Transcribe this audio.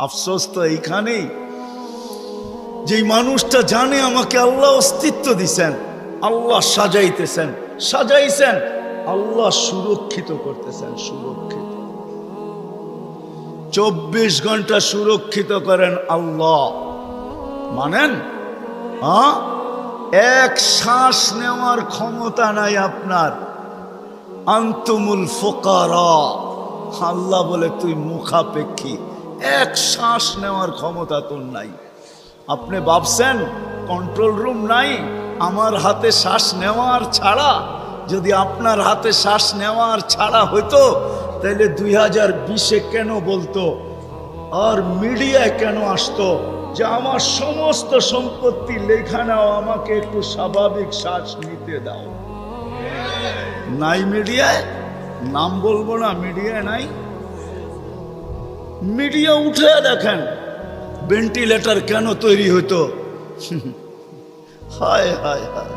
আফসোস তো এইখানেই, যেই মানুষটা জানে আমাকে আল্লাহ অস্তিত্ব দিছেন, আল্লাহ সাজাইতেছেন, সাজাইছেন, আল্লাহ সুরক্ষিত করতেছেন, সুরক্ষিত 24 ঘন্টা সুরক্ষিত করেন আল্লাহ। মানেন? হ্যাঁ, এক শ্বাস নেওয়ার ক্ষমতা নাই আপনার। আনতুমুল ফুকারা, আল্লাহ বলে তুই মুখাপেক্ষী, এক শ্বাস নেওয়ার ক্ষমতা তোর নাই। আপনি ভাবছেন কন্ট্রোল রুম নাই? আমার হাতে শ্বাস নেওয়ার ছাড়া, যদি আপনার হাতে শ্বাস নেওয়ার ছাড়া হইতো তাহলে 2020-এ কেন বলতো, আর মিডিয়ায় কেন আসতো যে আমার সমস্ত সম্পত্তি লেখা নাও, আমাকে একটু স্বাভাবিক শ্বাস নিতে দাও? নাই মিডিয়ায়, নাম বলবো না, মিডিয়ায় নাই। মিডিয়া উঠে দেখেন ভেন্টিলেটর কেন তৈরি হতো। হায় হায় হায়,